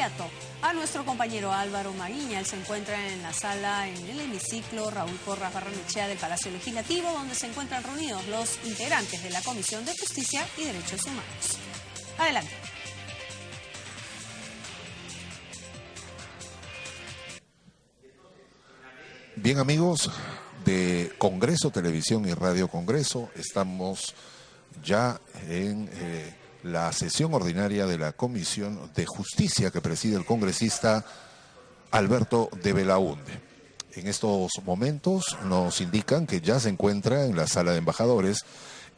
inmediato a nuestro compañero Álvaro Mariña. Él se encuentra en la sala, en el hemiciclo Raúl Porras Barrenechea del Palacio Legislativo, donde se encuentran reunidos los integrantes de la Comisión de Justicia y Derechos Humanos. Adelante. Bien, amigos de Congreso, Televisión y Radio Congreso, estamos ya en la sesión ordinaria de la Comisión de Justicia que preside el congresista Alberto de Belaúnde. En estos momentos nos indican que ya se encuentra en la sala de embajadores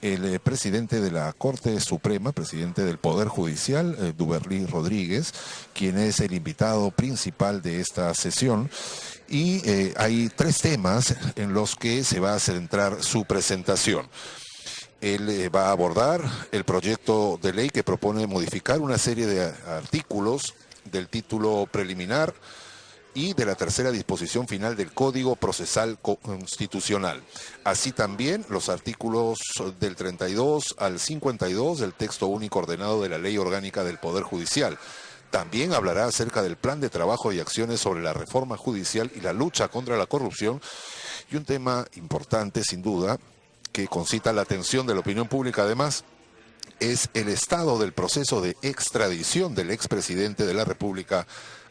el presidente de la Corte Suprema, presidente del Poder Judicial, Duberly Rodríguez, quien es el invitado principal de esta sesión. Y hay tres temas en los que se va a centrar su presentación. Él va a abordar el proyecto de ley que propone modificar una serie de artículos del título preliminar y de la tercera disposición final del Código Procesal Constitucional. Así también los artículos del 32 al 52 del texto único ordenado de la Ley Orgánica del Poder Judicial. También hablará acerca del plan de trabajo y acciones sobre la reforma judicial y la lucha contra la corrupción, y un tema importante, sin duda, que concita la atención de la opinión pública además, es el estado del proceso de extradición del expresidente de la República,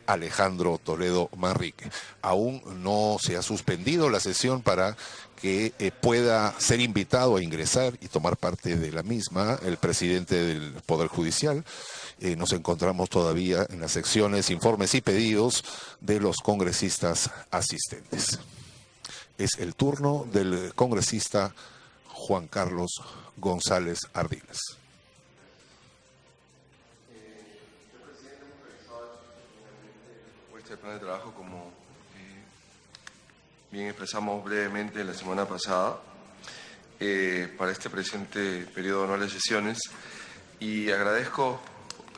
Alejandro Toledo Manrique. Aún no se ha suspendido la sesión para que pueda ser invitado a ingresar y tomar parte de la misma el presidente del Poder Judicial. Nos encontramos todavía en las secciones informes y pedidos de los congresistas asistentes. Es el turno del congresista Juan Carlos González Ardiles. El plan de trabajo, como bien expresamos brevemente la semana pasada, para este presente periodo anual de sesiones, y agradezco,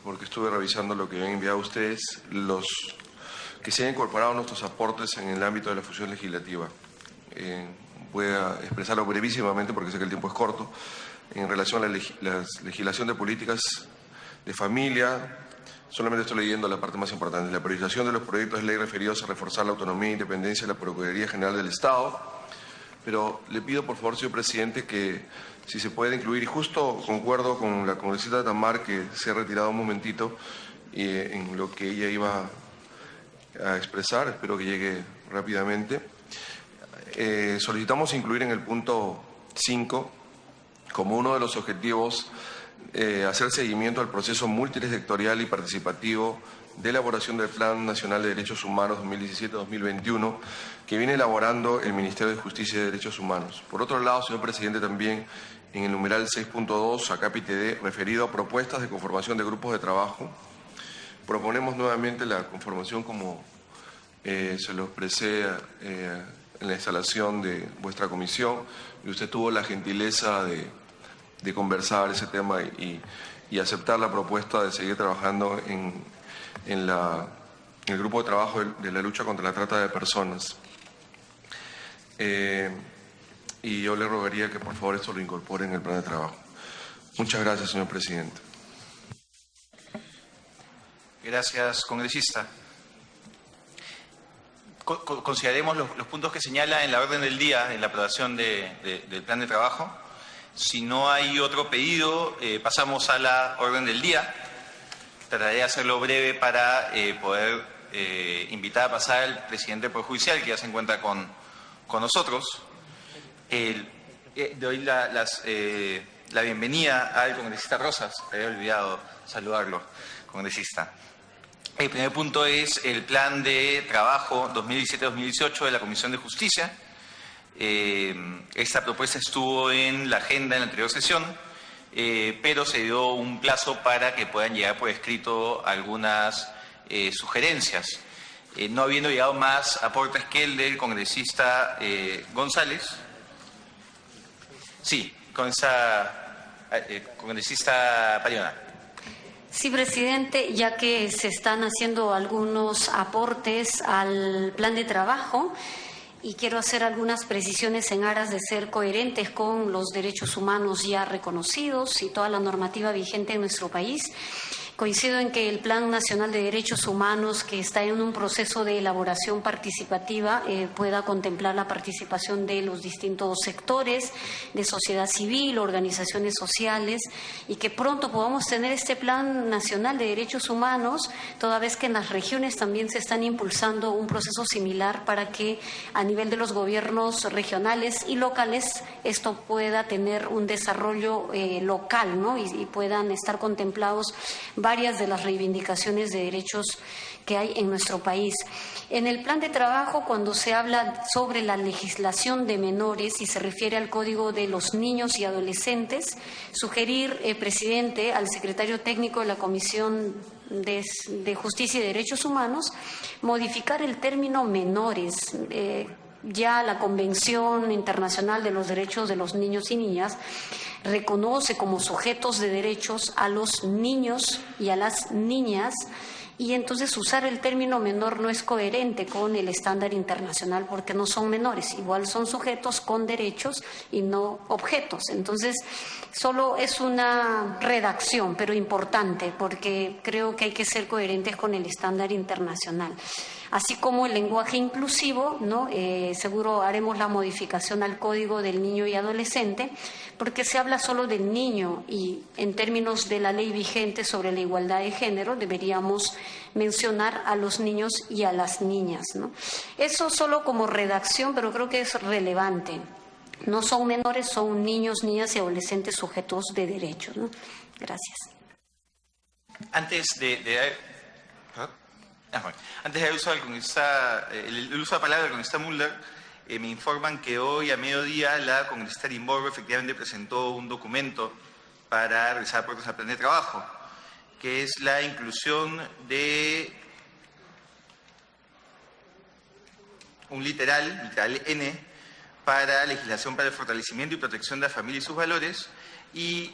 porque estuve revisando lo que habían enviado ustedes, los que se han incorporado nuestros aportes en el ámbito de la función legislativa. Voy a expresarlo brevísimamente porque sé que el tiempo es corto. En relación a la legislación de políticas de familia, solamente estoy leyendo la parte más importante. La priorización de los proyectos de ley referidos a reforzar la autonomía e independencia de la Procuraduría General del Estado. Pero le pido, por favor, señor presidente, que si se puede incluir, y justo concuerdo con la congresista Tamar, que se ha retirado un momentito en lo que ella iba a expresar, espero que llegue rápidamente. Solicitamos incluir en el punto 5, como uno de los objetivos, hacer seguimiento al proceso multisectorial y participativo de elaboración del Plan Nacional de Derechos Humanos 2017-2021 que viene elaborando el Ministerio de Justicia y Derechos Humanos. Por otro lado, señor presidente, también en el numeral 6.2, acápite D, referido a propuestas de conformación de grupos de trabajo, proponemos nuevamente la conformación como se lo expresé en la instalación de vuestra comisión, y usted tuvo la gentileza de conversar ese tema y aceptar la propuesta de seguir trabajando en el grupo de trabajo de la lucha contra la trata de personas. Y yo le rogaría que por favor esto lo incorpore en el plan de trabajo. Muchas gracias, señor presidente. Gracias, congresista. Consideraremos los puntos que señala en la orden del día, en la aprobación del plan de trabajo. Si no hay otro pedido, pasamos a la orden del día. Trataré de hacerlo breve para poder invitar a pasar al presidente del Poder Judicial, que ya se encuentra con nosotros. Doy la bienvenida al congresista Rosas. Me había olvidado saludarlo, congresista. El primer punto es el plan de trabajo 2017-2018 de la Comisión de Justicia. Esta propuesta estuvo en la agenda en la anterior sesión, pero se dio un plazo para que puedan llegar por escrito algunas sugerencias. No habiendo llegado más aportes que el del congresista González. Sí, congresista Pariona. Sí, presidente, ya que se están haciendo algunos aportes al plan de trabajo y quiero hacer algunas precisiones en aras de ser coherentes con los derechos humanos ya reconocidos y toda la normativa vigente en nuestro país. Coincido en que el Plan Nacional de Derechos Humanos, que está en un proceso de elaboración participativa, pueda contemplar la participación de los distintos sectores, de sociedad civil, organizaciones sociales, y que pronto podamos tener este Plan Nacional de Derechos Humanos, toda vez que en las regiones también se están impulsando un proceso similar para que a nivel de los gobiernos regionales y locales esto pueda tener un desarrollo local, ¿no? Y puedan estar contemplados varias de las reivindicaciones de derechos que hay en nuestro país. En el plan de trabajo, cuando se habla sobre la legislación de menores y se refiere al Código de los Niños y Adolescentes, sugerir, presidente, al secretario técnico de la Comisión de Justicia y Derechos Humanos, modificar el término menores. Ya la Convención Internacional de los Derechos de los Niños y Niñas reconoce como sujetos de derechos a los niños y a las niñas, y entonces usar el término menor no es coherente con el estándar internacional porque no son menores, igual son sujetos con derechos y no objetos. Entonces, solo es una redacción, pero importante, porque creo que hay que ser coherentes con el estándar internacional. Así como el lenguaje inclusivo, ¿no? Seguro haremos la modificación al Código del Niño y Adolescente, porque se habla solo del niño y en términos de la ley vigente sobre la igualdad de género deberíamos mencionar a los niños y a las niñas, ¿no? Eso solo como redacción, pero creo que es relevante. No son menores, son niños, niñas y adolescentes sujetos de derechos, ¿no? Gracias. Antes de dar uso al congresista, el uso de la palabra del congresista Mulder, me informan que hoy a mediodía la congresista Limborgo efectivamente presentó un documento para realizar aportes al plan de trabajo, que es la inclusión de un literal N, para legislación para el fortalecimiento y protección de la familia y sus valores, y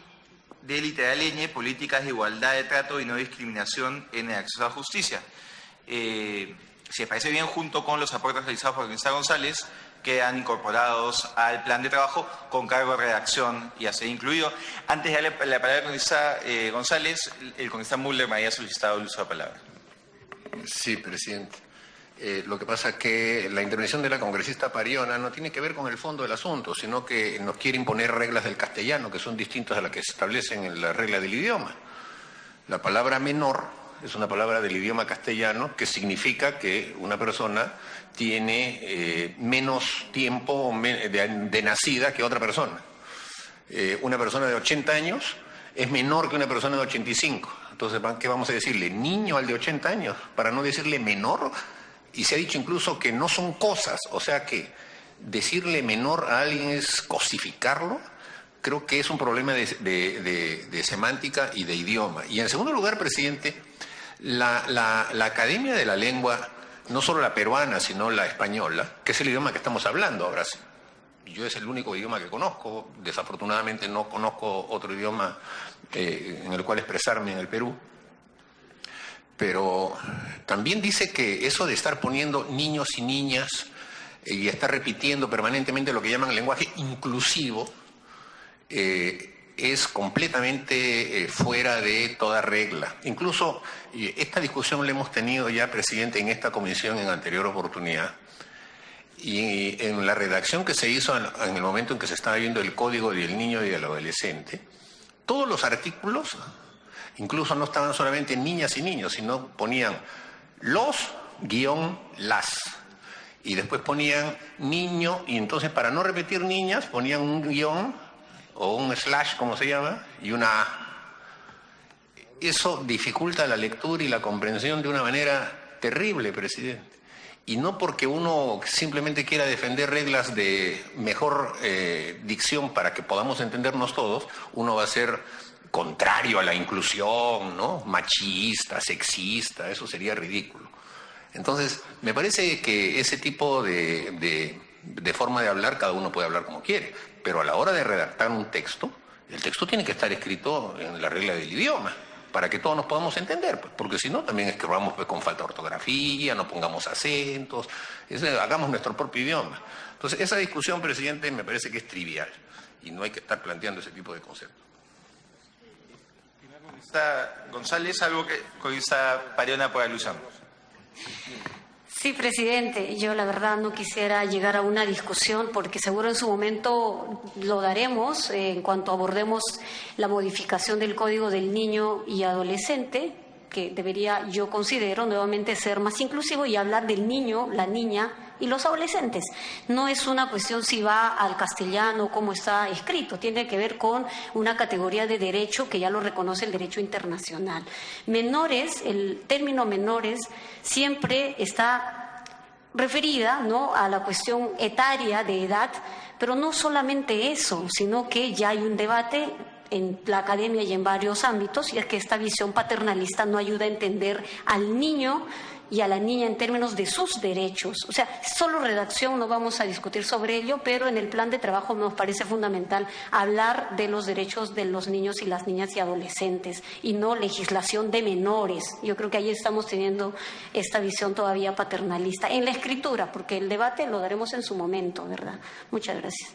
de literal N, políticas de igualdad de trato y no discriminación en el acceso a la justicia. Si les parece bien, junto con los aportes realizados por el congresista González, quedan incorporados al plan de trabajo con cargo de redacción y a ser incluido. Antes de darle la palabra al congresista González, el congresista Mulder me había solicitado el uso de la palabra. Sí, presidente. Lo que pasa es que la intervención de la congresista Pariona no tiene que ver con el fondo del asunto, sino que nos quiere imponer reglas del castellano que son distintas a las que se establecen en la regla del idioma. La palabra menor es una palabra del idioma castellano que significa que una persona tiene menos tiempo de nacida que otra persona. Una persona de 80 años es menor que una persona de 85. Entonces, ¿qué vamos a decirle? ¿Niño al de 80 años? Para no decirle menor. Y se ha dicho incluso que no son cosas. O sea que decirle menor a alguien es cosificarlo. Creo que es un problema de semántica y de idioma. Y en segundo lugar, presidente, la Academia de la Lengua, no solo la peruana, sino la española, que es el idioma que estamos hablando ahora sí. Yo es el único idioma que conozco, desafortunadamente no conozco otro idioma en el cual expresarme en el Perú, pero también dice que eso de estar poniendo niños y niñas y estar repitiendo permanentemente lo que llaman lenguaje inclusivo es completamente fuera de toda regla. Incluso esta discusión la hemos tenido ya, presidente, en esta comisión en anterior oportunidad. Y en la redacción que se hizo en el momento en que se estaba viendo el Código del Niño y del Adolescente, todos los artículos, incluso no estaban solamente niñas y niños, sino ponían los-las. Y después ponían niño, y entonces para no repetir niñas, ponían un guión o un slash, como se llama, y una A. Eso dificulta la lectura y la comprensión de una manera terrible, presidente. Y no porque uno simplemente quiera defender reglas de mejor dicción para que podamos entendernos todos, uno va a ser contrario a la inclusión, ¿no? Machista, sexista, eso sería ridículo. Entonces, me parece que ese tipo de forma de hablar, cada uno puede hablar como quiere, pero a la hora de redactar un texto, el texto tiene que estar escrito en la regla del idioma, para que todos nos podamos entender, pues, porque si no, también escribamos pues, con falta de ortografía, no pongamos acentos, hagamos nuestro propio idioma. Entonces, esa discusión, presidente, me parece que es trivial y no hay que estar planteando ese tipo de conceptos. González, algo que congresista Pariona por alusión. Sí, presidente. Yo la verdad no quisiera llegar a una discusión porque seguro en su momento lo daremos en cuanto abordemos la modificación del Código del Niño y Adolescente, que debería, yo considero, nuevamente ser más inclusivo y hablar del niño, la niña y los adolescentes. No es una cuestión si va al castellano, cómo está escrito, tiene que ver con una categoría de derecho que ya lo reconoce el derecho internacional. Menores, el término menores siempre está referida, ¿no?, a la cuestión etaria de edad, pero no solamente eso, sino que ya hay un debate en la academia y en varios ámbitos, y es que esta visión paternalista no ayuda a entender al niño y a la niña en términos de sus derechos. O sea, solo redacción, no vamos a discutir sobre ello, pero en el plan de trabajo nos parece fundamental hablar de los derechos de los niños y las niñas y adolescentes, y no legislación de menores. Yo creo que ahí estamos teniendo esta visión todavía paternalista en la escritura, porque el debate lo daremos en su momento, ¿verdad? Muchas gracias.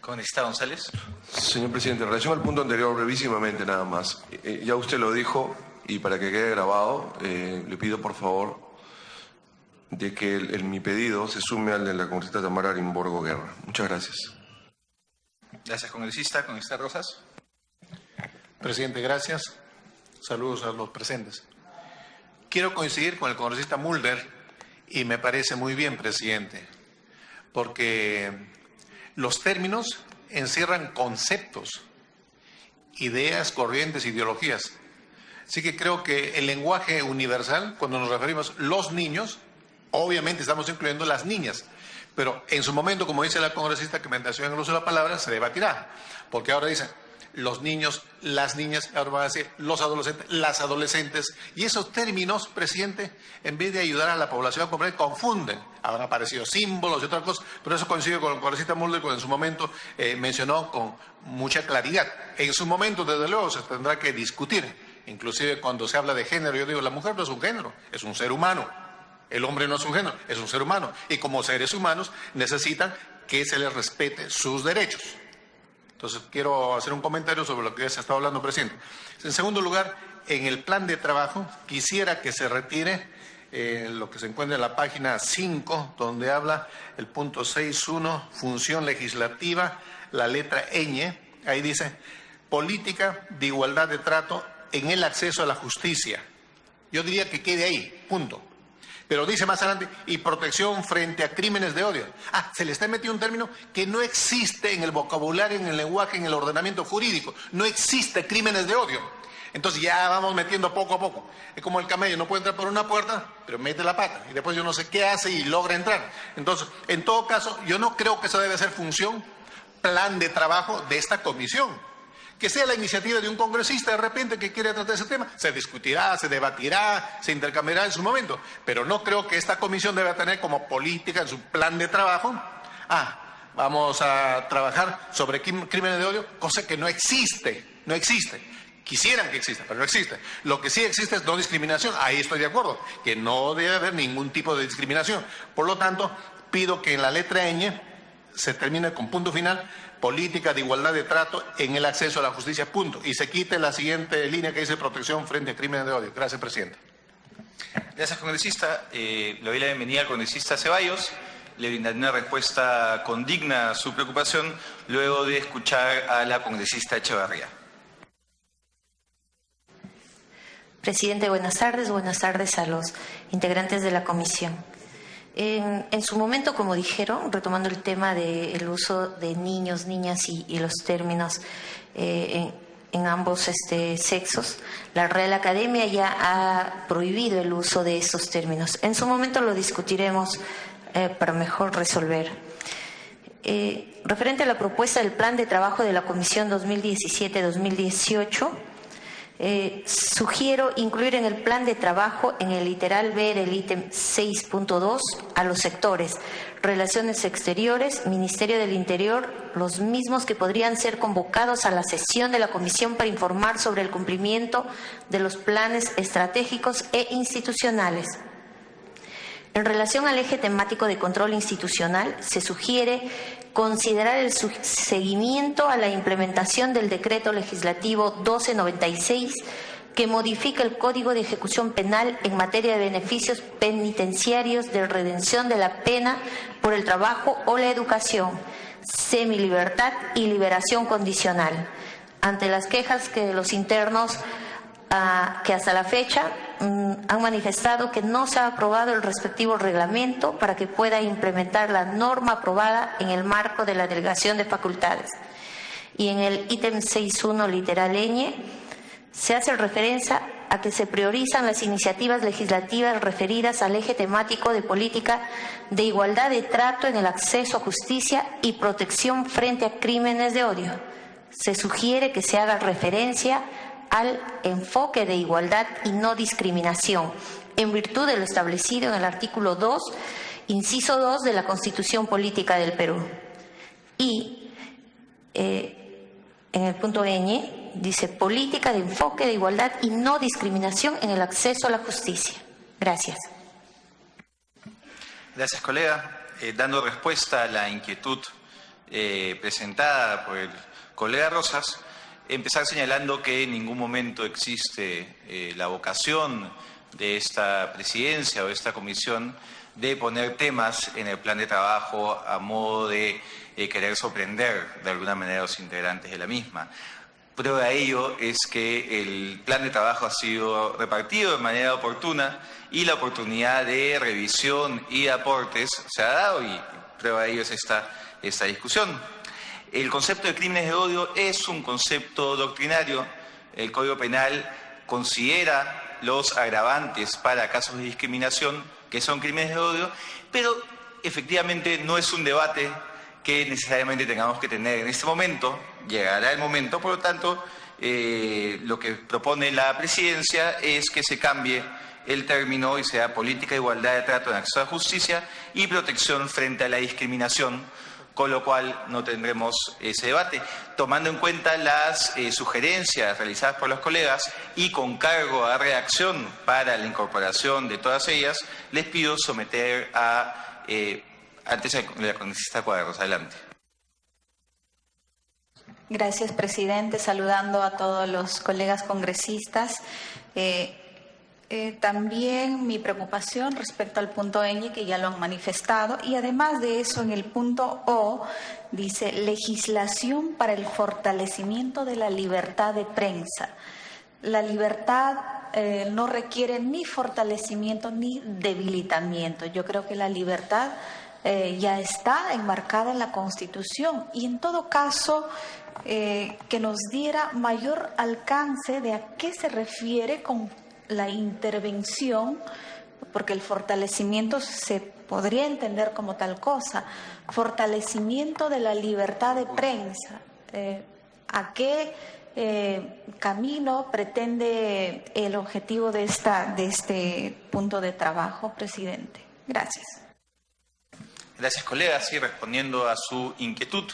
Congresista González. Señor presidente, en relación al punto anterior, brevísimamente nada más. Ya usted lo dijo, y para que quede grabado, le pido por favor de que mi pedido se sume al de la congresista Tamara Arimborgo Guerra. Muchas gracias. Gracias, congresista. Congresista Rosas. Presidente, gracias. Saludos a los presentes. Quiero coincidir con el congresista Mulder y me parece muy bien, presidente, porque los términos encierran conceptos, ideas, corrientes, ideologías. Así que creo que el lenguaje universal, cuando nos referimos a los niños, obviamente estamos incluyendo las niñas. Pero en su momento, como dice la congresista que me anteció en el uso de la palabra, se debatirá. Porque ahora dicen los niños, las niñas, ahora van a decir los adolescentes, las adolescentes. Y esos términos, presidente, en vez de ayudar a la población a comprender, confunden. Habrán aparecido símbolos y otras cosas, pero eso coincide con el congresista Mulder, que en su momento mencionó con mucha claridad. En su momento, desde luego, se tendrá que discutir. Inclusive cuando se habla de género, yo digo, la mujer no es un género, es un ser humano. El hombre no es un género, es un ser humano. Y como seres humanos necesitan que se les respete sus derechos. Entonces, quiero hacer un comentario sobre lo que se está hablando, presidente. En segundo lugar, en el plan de trabajo, quisiera que se retire lo que se encuentra en la página 5, donde habla el punto 6.1, función legislativa, la letra ñ. Ahí dice, política de igualdad de trato en el acceso a la justicia. Yo diría que quede ahí, punto. Pero dice más adelante, y protección frente a crímenes de odio. Se le está metiendo un término que no existe en el vocabulario, en el lenguaje, en el ordenamiento jurídico. No existe crímenes de odio. Entonces ya vamos metiendo poco a poco. Es como el camello, no puede entrar por una puerta, pero mete la pata. Y después yo no sé qué hace y logra entrar. Entonces, en todo caso, yo no creo que esa debe ser función, plan de trabajo de esta comisión. Que sea la iniciativa de un congresista de repente que quiere tratar ese tema, se discutirá, se debatirá, se intercambiará en su momento, pero no creo que esta comisión deba tener como política en su plan de trabajo, vamos a trabajar sobre crímenes de odio, cosa que no existe. Quisieran que exista, pero no existe. Lo que sí existe es no discriminación, ahí estoy de acuerdo, que no debe haber ningún tipo de discriminación. Por lo tanto, pido que en la letra ñ se termine con punto final, política de igualdad de trato en el acceso a la justicia, punto. Y se quite la siguiente línea que dice protección frente a crímenes de odio. Gracias, presidente. Gracias, congresista. Le doy la bienvenida al congresista Ceballos. Le brindaré una respuesta condigna a su preocupación luego de escuchar a la congresista Echevarría. Presidente, buenas tardes a los integrantes de la comisión. En su momento, como dijeron, retomando el tema del uso de niños, niñas y los términos en ambos sexos, la Real Academia ya ha prohibido el uso de estos términos. En su momento lo discutiremos para mejor resolver. Referente a la propuesta del plan de trabajo de la Comisión 2017-2018, sugiero incluir en el plan de trabajo, en el literal B del ítem 6.2, a los sectores Relaciones Exteriores, Ministerio del Interior, los mismos que podrían ser convocados a la sesión de la comisión para informar sobre el cumplimiento de los planes estratégicos e institucionales. En relación al eje temático de control institucional, se sugiere considerar el seguimiento a la implementación del Decreto Legislativo 1296 que modifica el Código de Ejecución Penal en materia de beneficios penitenciarios de redención de la pena por el trabajo o la educación, semilibertad y liberación condicional. Ante las quejas que los internos que hasta la fecha han manifestado que no se ha aprobado el respectivo reglamento para que pueda implementar la norma aprobada en el marco de la delegación de facultades. Y en el ítem 6.1 literal ñ se hace referencia a que se priorizan las iniciativas legislativas referidas al eje temático de política de igualdad de trato en el acceso a justicia y protección frente a crímenes de odio. Se sugiere que se haga referencia al enfoque de igualdad y no discriminación, en virtud de lo establecido en el artículo 2, inciso 2 de la Constitución Política del Perú. Y en el punto ñ dice política de enfoque de igualdad y no discriminación en el acceso a la justicia. Gracias. Gracias, colega. Dando respuesta a la inquietud presentada por el colega Rosas, empezar señalando que en ningún momento existe la vocación de esta presidencia o de esta comisión de poner temas en el plan de trabajo a modo de querer sorprender de alguna manera a los integrantes de la misma. Prueba de ello es que el plan de trabajo ha sido repartido de manera oportuna y la oportunidad de revisión y aportes se ha dado, y prueba de ello es esta discusión. El concepto de crímenes de odio es un concepto doctrinario. El Código Penal considera los agravantes para casos de discriminación, que son crímenes de odio, pero efectivamente no es un debate que necesariamente tengamos que tener en este momento. Llegará el momento, por lo tanto, lo que propone la presidencia es que se cambie el término y sea política de igualdad de trato en acceso a justicia y protección frente a la discriminación, con lo cual no tendremos ese debate. Tomando en cuenta las sugerencias realizadas por los colegas y con cargo a redacción para la incorporación de todas ellas, les pido someter antes de la congresista Cuadros. Adelante. Gracias, presidente. Saludando a todos los colegas congresistas. También mi preocupación respecto al punto ñ, que ya lo han manifestado, y además de eso, en el punto O, dice legislación para el fortalecimiento de la libertad de prensa. La libertad no requiere ni fortalecimiento ni debilitamiento. Yo creo que la libertad ya está enmarcada en la Constitución, y en todo caso que nos diera mayor alcance de a qué se refiere con la intervención, porque el fortalecimiento se podría entender como tal cosa, fortalecimiento de la libertad de prensa. ¿A qué camino pretende el objetivo de este punto de trabajo, presidente? Gracias. Gracias, colega. Sí, respondiendo a su inquietud,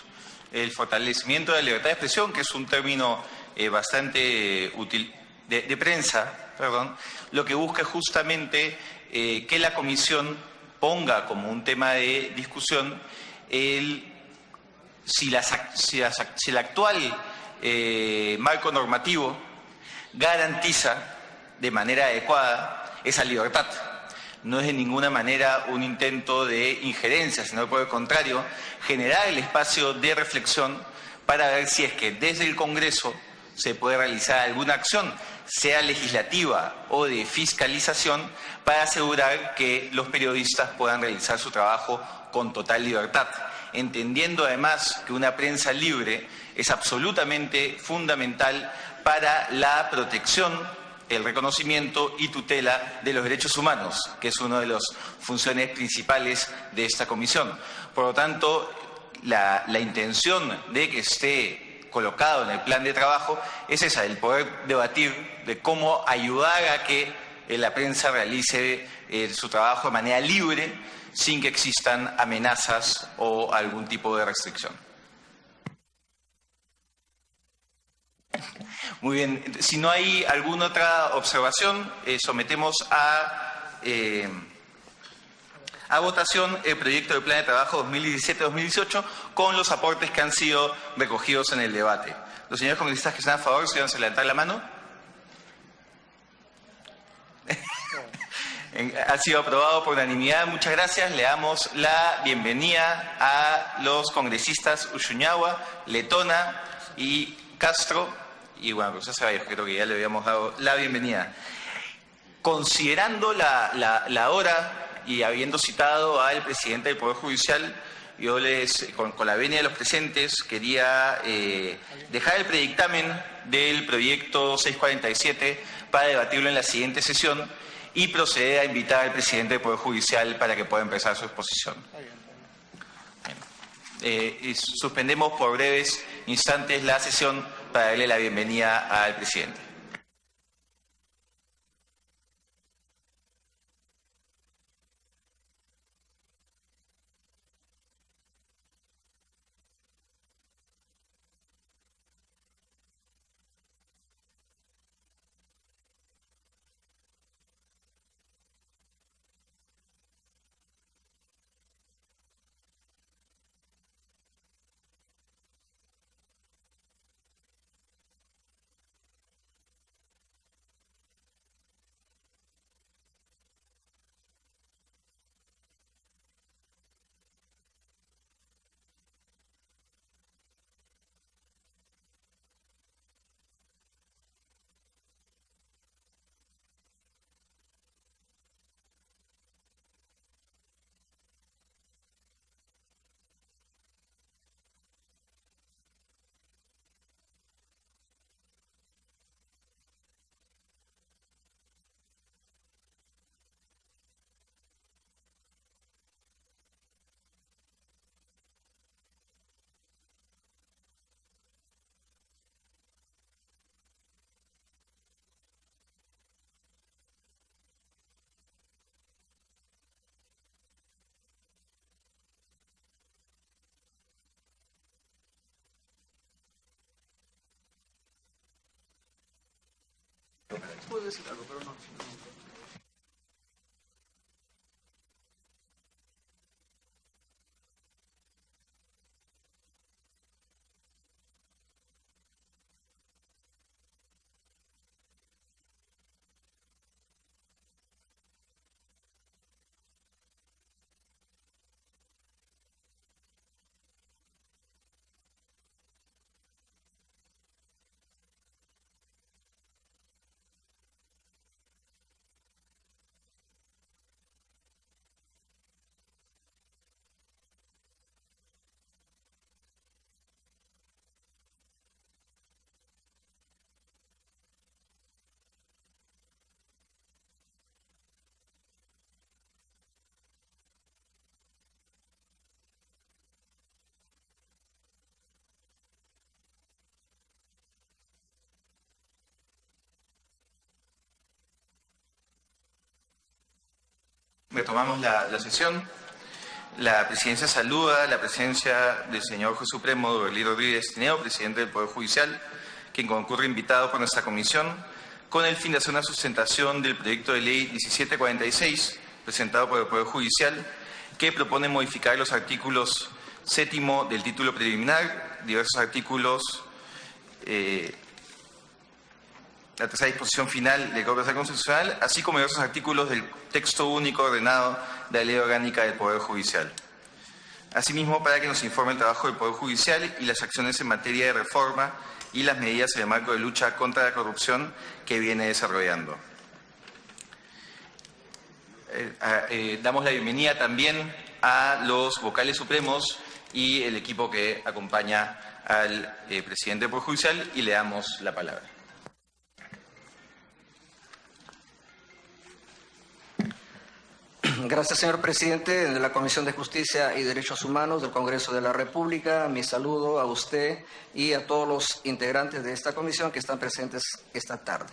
el fortalecimiento de la libertad de expresión, que es un término bastante útil de prensa, lo que busca es justamente que la comisión ponga como un tema de discusión si el actual marco normativo garantiza de manera adecuada esa libertad. No es de ninguna manera un intento de injerencia, sino por el contrario, generar el espacio de reflexión para ver si es que desde el Congreso se puede realizar alguna acción, sea legislativa o de fiscalización, para asegurar que los periodistas puedan realizar su trabajo con total libertad, entendiendo además que una prensa libre es absolutamente fundamental para la protección, el reconocimiento y tutela de los derechos humanos, que es una de las funciones principales de esta comisión. Por lo tanto, la intención de que esté colocado en el plan de trabajo es esa, el poder debatir de cómo ayudar a que la prensa realice su trabajo de manera libre, sin que existan amenazas o algún tipo de restricción. Muy bien, si no hay alguna otra observación, sometemos a votación el proyecto de Plan de Trabajo 2017-2018 con los aportes que han sido recogidos en el debate. Los señores congresistas que están a favor, ¿se van a levantar la mano? Ha sido aprobado por unanimidad. Muchas gracias. Le damos la bienvenida a los congresistas Ushuñahua, Letona y Castro. Y bueno, José Ceballos, creo que ya le habíamos dado la bienvenida. Considerando la hora y habiendo citado al presidente del Poder Judicial, yo con la venia de los presentes, quería dejar el predictamen del proyecto 647 para debatirlo en la siguiente sesión y proceder a invitar al presidente del Poder Judicial para que pueda empezar su exposición. Y suspendemos por breves instantes la sesión para darle la bienvenida al presidente. Puedo decir algo, pero no. Retomamos la sesión. La presidencia saluda la presencia del señor Juez Supremo Dorelí Rodríguez Tineo, presidente del Poder Judicial, quien concurre invitado por nuestra comisión con el fin de hacer una sustentación del proyecto de ley 1746, presentado por el Poder Judicial, que propone modificar los artículos 7º del título preliminar, diversos artículos, la tercera disposición final del Código Procesal Constitucional, así como diversos artículos del texto único ordenado de la Ley Orgánica del Poder Judicial. Asimismo, para que nos informe el trabajo del Poder Judicial y las acciones en materia de reforma y las medidas en el marco de lucha contra la corrupción que viene desarrollando. Damos la bienvenida también a los vocales supremos y el equipo que acompaña al presidente del Poder Judicial y le damos la palabra. Gracias, señor presidente de la Comisión de Justicia y Derechos Humanos del Congreso de la República. Mi saludo a usted y a todos los integrantes de esta comisión que están presentes esta tarde.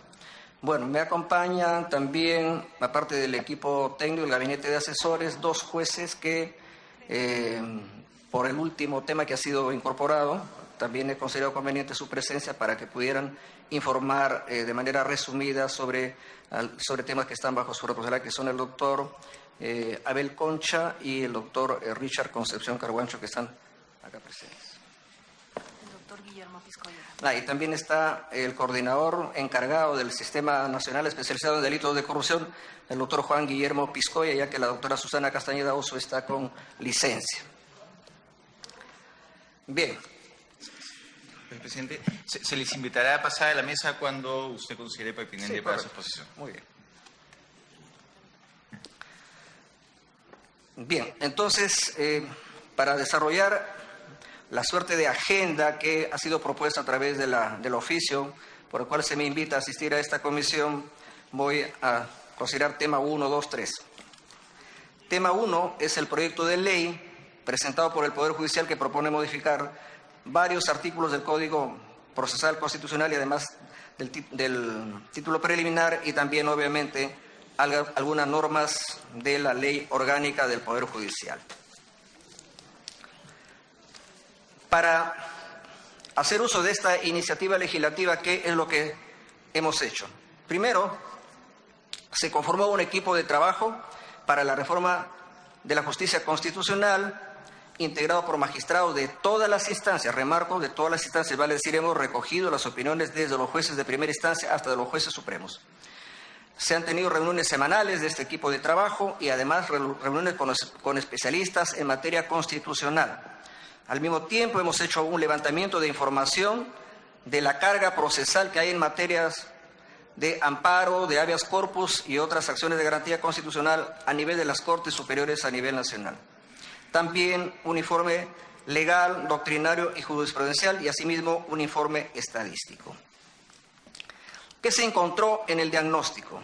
Bueno, me acompañan también, aparte del equipo técnico del gabinete de asesores, dos jueces que, por el último tema que ha sido incorporado, también he considerado conveniente su presencia para que pudieran informar de manera resumida sobre temas que están bajo su responsabilidad, que son el doctor Abel Concha y el doctor Richard Concepción Carguancho, que están acá presentes. El doctor Guillermo Piscoya. Y también está el coordinador encargado del Sistema Nacional Especializado en Delitos de Corrupción, el doctor Juan Guillermo Piscoya, ya que la doctora Susana Castañeda Oso está con licencia. Bien. Presidente, se les invitará a pasar a la mesa cuando usted considere pertinente para su exposición. Muy bien. Bien, entonces, para desarrollar la suerte de agenda que ha sido propuesta a través del oficio por el cual se me invita a asistir a esta comisión, voy a considerar tema 1, 2, 3. Tema 1 es el proyecto de ley presentado por el Poder Judicial que propone modificar varios artículos del Código Procesal Constitucional y además del título preliminar y también, obviamente, algunas normas de la Ley Orgánica del Poder Judicial. Para hacer uso de esta iniciativa legislativa, ¿qué es lo que hemos hecho? Primero, se conformó un equipo de trabajo para la reforma de la justicia constitucional, integrado por magistrados de todas las instancias, remarco, de todas las instancias, vale decir, hemos recogido las opiniones desde los jueces de primera instancia hasta de los jueces supremos. Se han tenido reuniones semanales de este equipo de trabajo y además reuniones con especialistas en materia constitucional. Al mismo tiempo hemos hecho un levantamiento de información de la carga procesal que hay en materias de amparo, de habeas corpus y otras acciones de garantía constitucional a nivel de las Cortes Superiores a nivel nacional. También un informe legal, doctrinario y jurisprudencial y asimismo un informe estadístico. ¿Qué se encontró en el diagnóstico?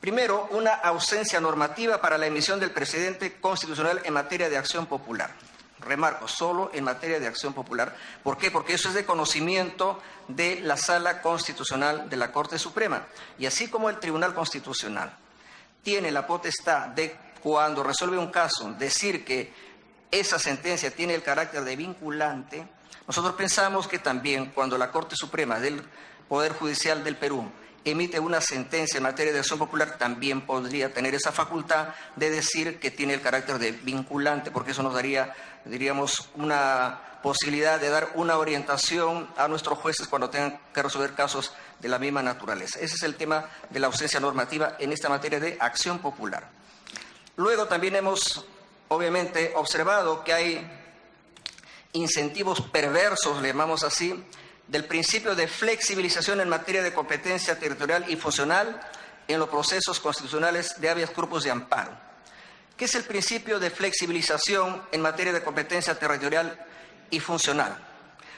Primero, una ausencia normativa para la emisión del precedente constitucional en materia de acción popular. Remarco, solo en materia de acción popular. ¿Por qué? Porque eso es de conocimiento de la Sala Constitucional de la Corte Suprema. Y así como el Tribunal Constitucional tiene la potestad de, cuando resuelve un caso, decir que esa sentencia tiene el carácter de vinculante, nosotros pensamos que también cuando la Corte Suprema del Poder Judicial del Perú emite una sentencia en materia de acción popular, también podría tener esa facultad de decir que tiene el carácter de vinculante, porque eso nos daría, diríamos, una posibilidad de dar una orientación a nuestros jueces cuando tengan que resolver casos de la misma naturaleza. Ese es el tema de la ausencia normativa en esta materia de acción popular. Luego también hemos, obviamente, observado que hay incentivos perversos, le llamamos así, del principio de flexibilización en materia de competencia territorial y funcional en los procesos constitucionales de habeas corpus de amparo. ¿Qué es el principio de flexibilización en materia de competencia territorial y funcional?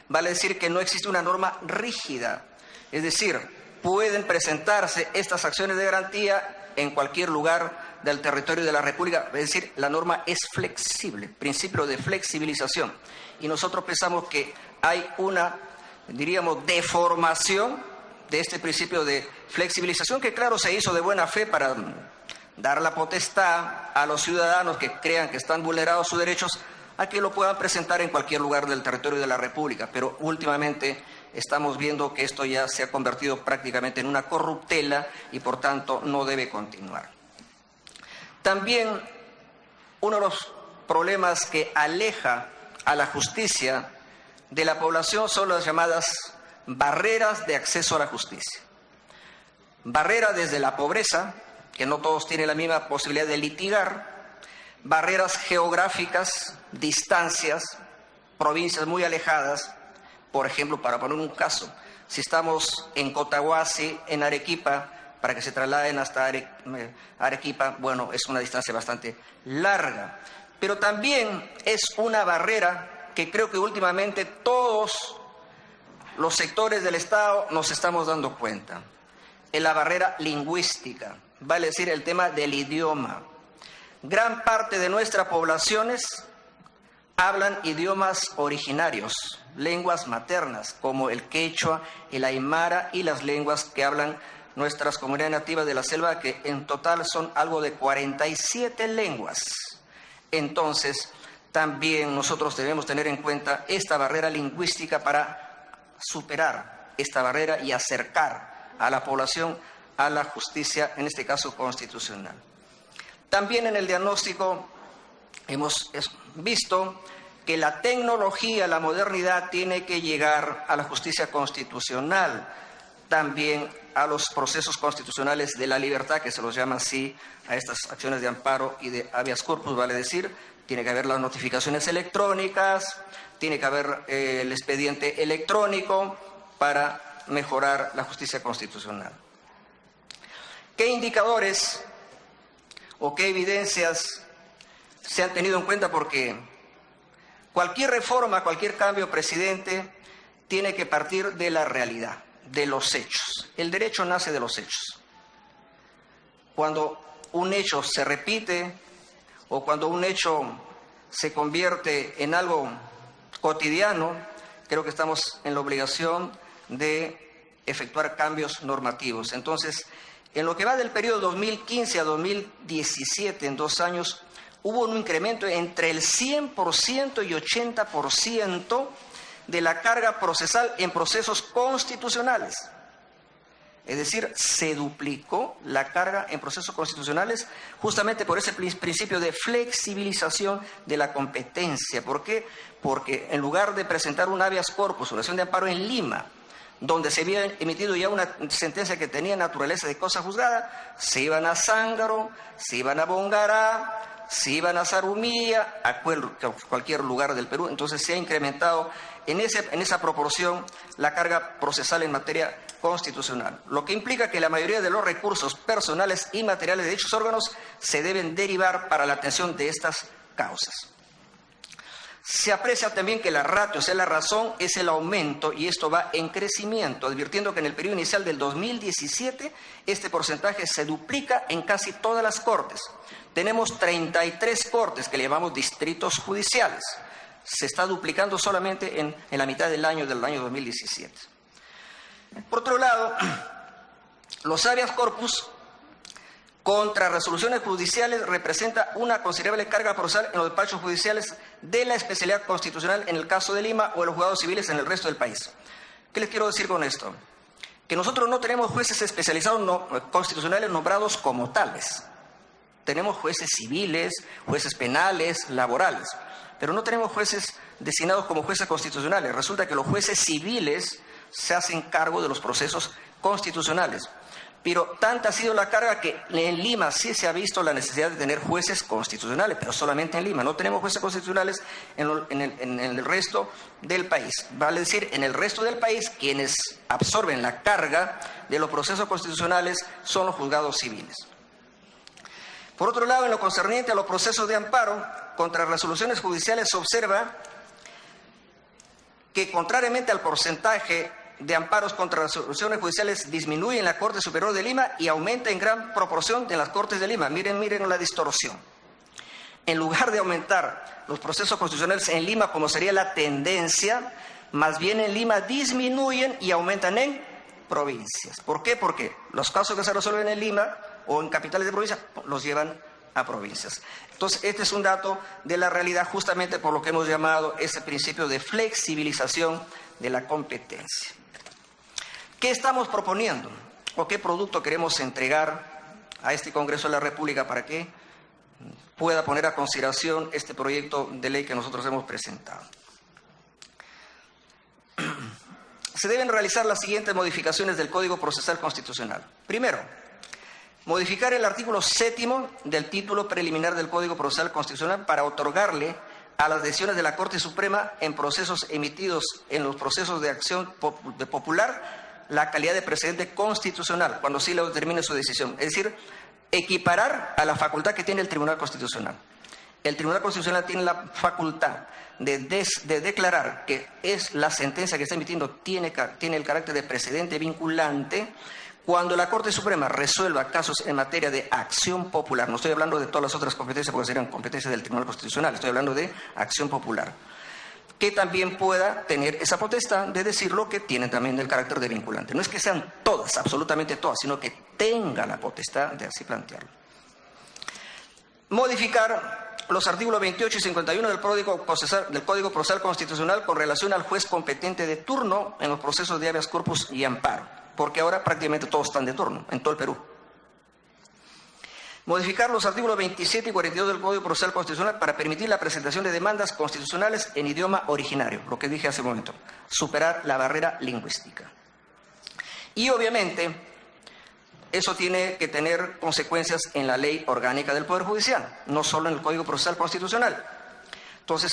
Vale decir que no existe una norma rígida, es decir, pueden presentarse estas acciones de garantía en cualquier lugar del territorio de la República, es decir, la norma es flexible, principio de flexibilización. Y nosotros pensamos que hay una, diríamos, deformación de este principio de flexibilización que, claro, se hizo de buena fe para dar la potestad a los ciudadanos que crean que están vulnerados sus derechos a que lo puedan presentar en cualquier lugar del territorio de la República. Pero últimamente estamos viendo que esto ya se ha convertido prácticamente en una corruptela y por tanto no debe continuar. También uno de los problemas que aleja a la justicia de la población son las llamadas barreras de acceso a la justicia. Barrera desde la pobreza, que no todos tienen la misma posibilidad de litigar, barreras geográficas, distancias, provincias muy alejadas. Por ejemplo, para poner un caso, si estamos en Cotahuasi, en Arequipa, para que se trasladen hasta Arequipa, bueno, es una distancia bastante larga. Pero también es una barrera que creo que últimamente todos los sectores del Estado nos estamos dando cuenta. Es la barrera lingüística, vale decir el tema del idioma. Gran parte de nuestras poblaciones hablan idiomas originarios, lenguas maternas, como el quechua, el aymara y las lenguas que hablan nuestras comunidades nativas de la selva, que en total son algo de 47 lenguas. Entonces, También nosotros debemos tener en cuenta esta barrera lingüística para superar esta barrera y acercar a la población a la justicia, en este caso constitucional. También en el diagnóstico hemos visto que la tecnología, la modernidad tiene que llegar a la justicia constitucional, también a los procesos constitucionales de la libertad, que se los llama así a estas acciones de amparo y de habeas corpus, vale decir, tiene que haber las notificaciones electrónicas, tiene que haber el expediente electrónico para mejorar la justicia constitucional. ¿Qué indicadores o qué evidencias se han tenido en cuenta? Porque cualquier reforma, cualquier cambio, presidente, tiene que partir de la realidad, de los hechos. El derecho nace de los hechos. Cuando un hecho se repite o cuando un hecho se convierte en algo cotidiano, creo que estamos en la obligación de efectuar cambios normativos. Entonces, en lo que va del periodo 2015 a 2017, en 2 años, hubo un incremento entre el 100% y 80% de la carga procesal en procesos constitucionales. Es decir, se duplicó la carga en procesos constitucionales justamente por ese principio de flexibilización de la competencia. ¿Por qué? Porque en lugar de presentar un habeas corpus, una acción de amparo en Lima, donde se había emitido ya una sentencia que tenía naturaleza de cosa juzgada, se iban a Zángaro, se iban a Bongará, se iban a Zarumilla, a cualquier lugar del Perú. Entonces se ha incrementado en esa proporción la carga procesal en materia constitucional, lo que implica que la mayoría de los recursos personales y materiales de dichos órganos se deben derivar para la atención de estas causas. Se aprecia también que la ratio, o sea, la razón, es el aumento, y esto va en crecimiento, advirtiendo que en el periodo inicial del 2017 este porcentaje se duplica en casi todas las cortes. Tenemos 33 cortes que le llamamos distritos judiciales. Se está duplicando solamente en la mitad del año 2017. Por otro lado, los habeas corpus contra resoluciones judiciales representa una considerable carga procesal en los despachos judiciales de la especialidad constitucional en el caso de Lima o en los juzgados civiles en el resto del país. ¿Qué les quiero decir con esto? Que nosotros no tenemos jueces especializados constitucionales nombrados como tales. Tenemos jueces civiles, jueces penales, laborales, pero no tenemos jueces designados como jueces constitucionales. Resulta que los jueces civiles se hacen cargo de los procesos constitucionales. Pero tanta ha sido la carga que en Lima sí se ha visto la necesidad de tener jueces constitucionales, pero solamente en Lima. No tenemos jueces constitucionales en el resto del país. Vale decir, en el resto del país, quienes absorben la carga de los procesos constitucionales son los juzgados civiles. Por otro lado, en lo concerniente a los procesos de amparo contra resoluciones judiciales, se observa que, contrariamente al porcentaje de amparos contra resoluciones judiciales, disminuye en la Corte Superior de Lima y aumenta en gran proporción en las Cortes de Lima. Miren la distorsión. En lugar de aumentar los procesos constitucionales en Lima, como sería la tendencia, más bien en Lima disminuyen y aumentan en provincias. ¿Por qué? Porque los casos que se resuelven en Lima o en capitales de provincia los llevan a provincias. Entonces, este es un dato de la realidad, justamente por lo que hemos llamado ese principio de flexibilización de la competencia. ¿Qué estamos proponiendo o qué producto queremos entregar a este Congreso de la República para que pueda poner a consideración este proyecto de ley que nosotros hemos presentado? Se deben realizar las siguientes modificaciones del Código Procesal Constitucional. Primero, modificar el artículo 7º del título preliminar del Código Procesal Constitucional para otorgarle a las decisiones de la Corte Suprema en procesos emitidos en los procesos de acción popular la calidad de precedente constitucional, cuando sí lo determine su decisión. Es decir, equiparar a la facultad que tiene el Tribunal Constitucional. El Tribunal Constitucional tiene la facultad de declarar que es la sentencia que está emitiendo tiene el carácter de precedente vinculante cuando la Corte Suprema resuelva casos en materia de acción popular. No estoy hablando de todas las otras competencias porque serían competencias del Tribunal Constitucional, estoy hablando de acción popular, que también pueda tener esa potestad de decir lo que tiene también el carácter de vinculante. No es que sean todas, absolutamente todas, sino que tenga la potestad de así plantearlo. Modificar los artículos 28 y 51 del Código Procesal Constitucional con relación al juez competente de turno en los procesos de habeas corpus y amparo, porque ahora prácticamente todos están de turno en todo el Perú. Modificar los artículos 27 y 42 del Código Procesal Constitucional para permitir la presentación de demandas constitucionales en idioma originario, lo que dije hace un momento, superar la barrera lingüística. Y obviamente, eso tiene que tener consecuencias en la ley orgánica del Poder Judicial, no solo en el Código Procesal Constitucional. Entonces,